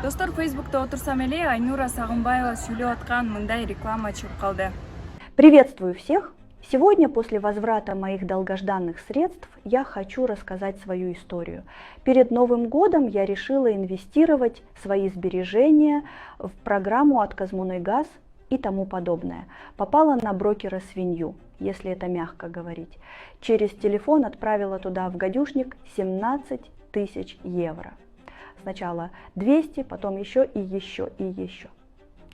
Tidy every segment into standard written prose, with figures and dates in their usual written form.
Достор, Facebook'та отырсам эле Айнура Сагынбаева сүйлөп аткан мындай реклама чыгып калды. Приветствую всех! Сегодня, после возврата моих долгожданных средств, я хочу рассказать свою историю. Перед Новым годом я решила инвестировать свои сбережения в программу от Казмунайгаз и тому подобное. Попала на брокера свинью, если это мягко говорить. Через телефон отправила туда в гадюшник 17 тысяч евро. Сначала 200, потом еще и еще и еще.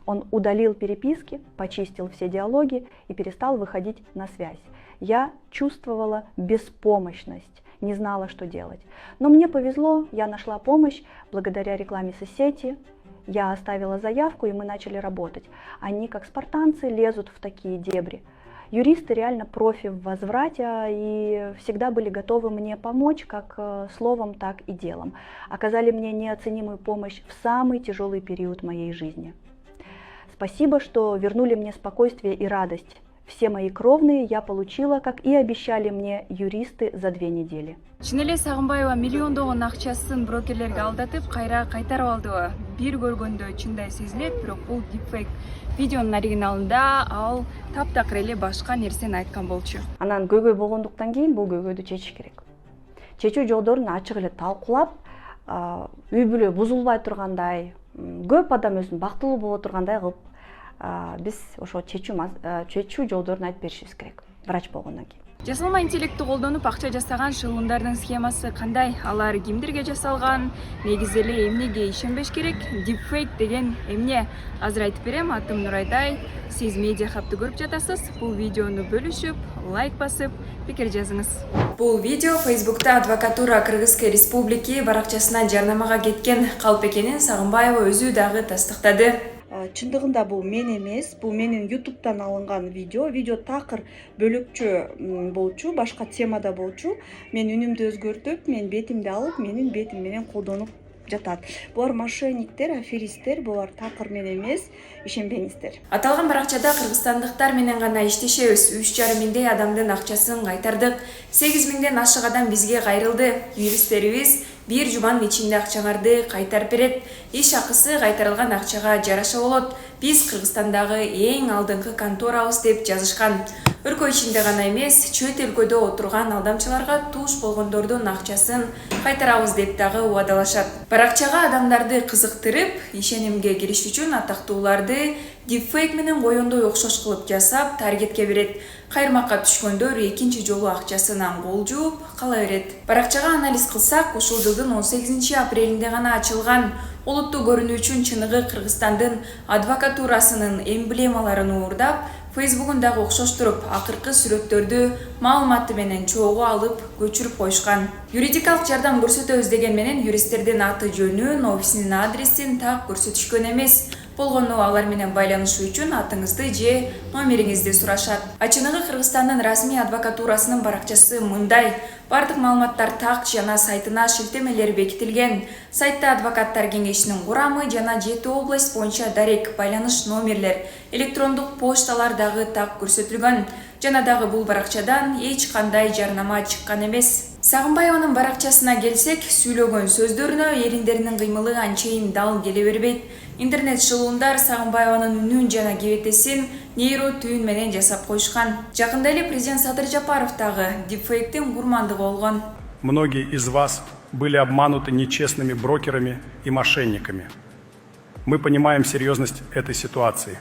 Он удалил переписки, почистил все диалоги и перестал выходить на связь. Я чувствовала беспомощность, не знала, что делать. Но мне повезло, я нашла помощь благодаря рекламе соцсети. Я оставила заявку, и мы начали работать. Они, как спартанцы, лезут в такие дебри. Юристы реально профи в возврате и всегда были готовы мне помочь как словом, так и делом. Оказали мне неоценимую помощь в самый тяжелый период моей жизни. Спасибо, что вернули мне спокойствие и радость. Все мои кровные я получила, как и обещали мне юристы, за 2 недели. Чын эле Сагынбаева миллиондогон акчасын брокерлерге алдатып, кайра кайтарып алдыбы? Бир көргөндө чындай сезилет, бирок бул дипфейк. Видеонун оригиналында ал таптакыр эле башка нерсени айткан болчу. Анан көйгөй болгондуктан кийин бул көйгөйдү чечиш керек. Чечүү жолдорун ачык эле талкуулап, үй бүлө бузулбай тургандай, көп адам өзүн бактылуу боло тургандай кылып, биз ошо чечүү жолдорун айтып беришибиз керек, врач болгондон кийин. Жасалма интеллектти колдонуп акча жасаган шылымдардын схемасы кандай? Алар кимдерге жасалган? Негизи эле эмнеге ишенбеш керек? Дипфейк деген эмне? Азыр айтып берем. Атым Нурайдай. Сиз медиа хабты көрүп жатасыз. Бул видеону бөлүшүп, лайк басып, пикир жазыңыз. Бул видео Facebook'та адвокатура Кыргызской республики баракчасынан жарнамага кеткен Калпекенин Сагынбаева өзү дагы тастыктады. Чындыгында бул мен эмес, бул менин YouTube'дан алынган видео. Видео такыр бөлөкчө болчу, башка темада болчу. Мен үнүмдү өзгөртүп, мен бетимди алып, менин бетим менен колдонуп жатат. Булар мошенниктер, аферисттер, булар такыр мен эмес, ишенбеңиздер. Аталган баракчада кыргызстандыктар менен гана иштешебиз. 3,5 миңдей адамдын акчасын кайтардык. 8 миңден ашык адам бизге кайрылды. Юристтерибиз бир жуманын ичинде акчаңарды кайтарып берет. Иш акысы кайтарылган акчага жараша болот. Биз Кыргызстандагы эң алдыңкы конторабыз деп жазышкан. Өлкө ичинде гана эмес, чөт өлкөдө отурган алдамчыларга туш болгондордун акчасын кайтарабыз деп дагы убадалашат. Баракчага адамдарды кызыктырып, ишенимге кириш үчүн атактууларды дипфейк менен коёндой окшош кылып жасап, таргетке берет. Кайырмакка түшкөндөр экинчи жолу акчасынан кол жууп кала берет. Баракчага анализ кылсак, ушул жылдын 18 апрелинде гана ачылган. Олуттуу көрүнүү үчүн чыныгы Кыргызстандын адвокатурасынын эмблемаларын уурдап, Facebook'undагы окшоштуруп, акыркы сүрөттөрдү маалыматы менен чогуу алып көчүрүп коюшкан. Юридикалык жардам көрсөтөбүз деген менен юристтердин аты жөнүн, офисинин адресин так көрсөтүшкөн эмес. Болгону алар менен байланышуу үчүн атыңызды же номериңизди сурашат. Ачыныгы Кыргызстандын расмий адвокатурасынын баракчасы мындай. Бардык маалыматтар так жана сайтына шилтемелер бекитилген. Сайтта адвокаттар кеңешинин курамы жана 7 область боюнча дарек байланыш номерлер, электрондук пошталар дагы так көрсөтүлгөн. Жана дагы бул баракчадан эч кандай жарнама чыккан эмес. Сагынбаеванын баракчасына келсек, сүйлөгөн сөздөрүнө эриндеринин кыймылы анчейин дал келе бербейт. Интернет шылуундар Сагынбаеванын үнүн жана кебетесин нейро түйүн менен жасап коюшкан. Жакында эле президент Садыр Жапаров дагы дипфейктин курмандыгы болгон. Многие из вас были обмануты нечестными брокерами и мошенниками. Мы понимаем серьезность этой ситуации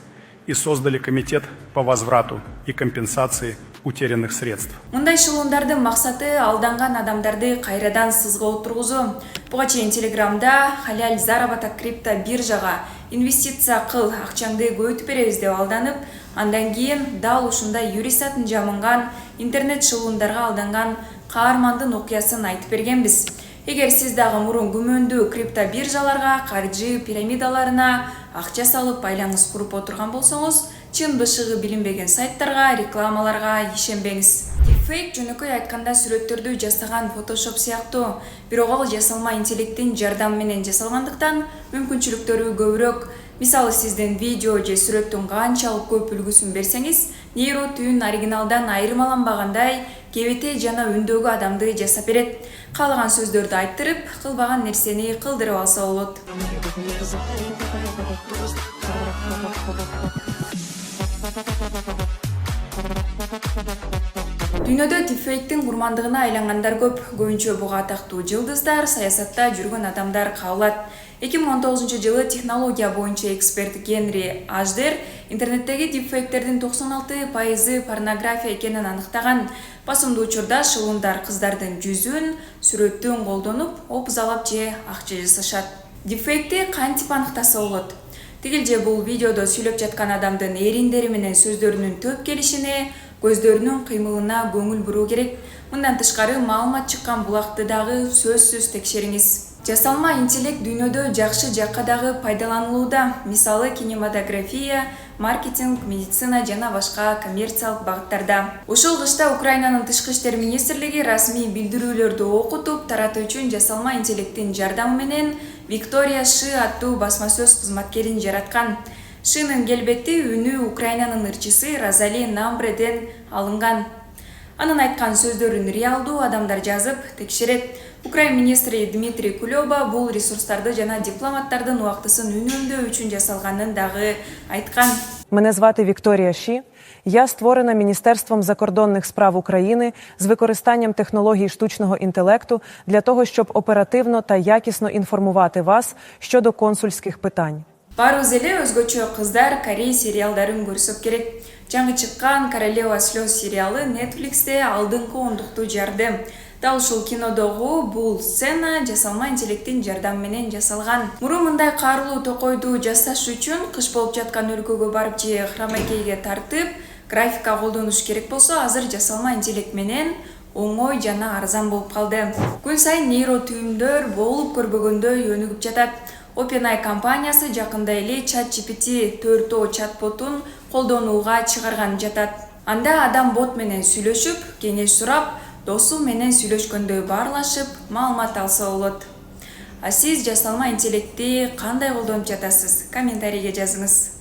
и создали комитет по возврату и компенсации утерянных средств. Мындай шылуундардын максаты алданган адамдарды кайрадан сызга отургузуу. Буга чейин Телеграмда халал заработок крипто биржага инвестиция кыл, акчаңды көбөйтүп беребиз деп алданып, андан кийин дал ушундай юрист атын жамынган интернет шылуундарга алданган каармандын окуясын айтып бергенбиз. Эгер сиз дагы мурун күмөндүү крипто биржаларга, каржы пирамидаларына акча салып байланыш куруп отурган болсоңуз, чын бышыгы билинбеген сайттарга, рекламаларга ишенбеңиз. Дипфейк жөнөкөй айтканда сүрөттөрдү жасаган Photoshop сыяктуу, бирок ал жасалма интеллекттин жардамы менен жасалгандыктан мүмкүнчүлүктөрү көбүрөөк. Мисалы сиздин видео же сүрөттүн канчалык көп үлгүсүн берсеңиз, нейро түйүн оригиналдан айырмаланбагандай кебете жана үндөгү адамды жасап берет. Каалаган сөздөрдү айттырып, кылбаган нерсени кылдырып алса болот. Дүйнөдө дипфейктин курмандыгына айлангандар көбүнчө буга атактуу жылдыздар, саясатта жүргөн адамдар кабылат. 2019 жылы технология боюнча эксперт Генри Аждер интернеттеги дипфейктердин 96% порнография экенин аныктаган. Басымдуу учурда шылуундар кыздардын жүзүн, сүрөтүн колдонуп, опузалап же акча жасашат. Дипфейкти кантип аныктаса болот? Тигил же бул видеодо сүйлөп жаткан адамдын эриндери менен сөздөрүнүн төп келишине, көздөрүнүн кыймылына көңүл буруу керек. Мындан тышкары маалымат чыккан булакты дагы сөзсүз текшериңиз. Жасалма интеллект дүйнөдө жакшы жакка дагы пайдаланылууда. Мисалы кинематография, маркетинг, медицина жана башка коммерциялык багыттарда. Ушул кышта Украинанын тышкы иштер министрлиги расмий билдирүүлөрдү окутуп, таратуу үчүн жасалма интеллекттин жардамы менен Виктория Ши аттуу басма сөз кызматкерин жараткан. Шинын келбети үнү Украинанын ырчысы Розали Намбреден алынган. Анын айткан сөздөрүн реалдуу адамдар жазып, текшерет. Украин министри Дмитрий Кулеба бул ресурстарды жана дипломаттардын убактысын үнөмдөө үчүн жасалганын дагы айткан. Мене звати Вікторія Ші. Я створена Міністерством закордонних справ України з використанням технологій штучного інтелекту для того, щоб оперативно та якісно інформувати вас щодо консульських питань. Барыбыз эле өзгөчө кыздар Корей сериалдарын көрсөк керек. Жаңы чыккан Королева слёз сериалы Netflix'te алдыңкы ондукту жарды. Дал ушул кинодогу бул сцена жасалма интеллекттин жардамы менен жасалган. Мурун мындай каарылуу токойду жасаш үчүн кыш болуп жаткан өлкөгө барып же храмакейге тартып, графика колдонуш керек болсо, азыр жасалма интеллект менен оңой жана арзан болуп калды. Күн сайын нейро түйүндөр болуп көрбөгөндөй өнүгүп жатат. OpenAI компаниясы жакында эле ChatGPT 4o чатботун колдонууга чыгарган жатат. Анда адам бот менен сүйлөшүп, кеңеш сурап, досу менен сүйлөшкөндөй баарлашып, маалымат алса болот. А сиз жасалма интеллектти кандай колдонуп жатасыз? Комментарийге жазыңыз.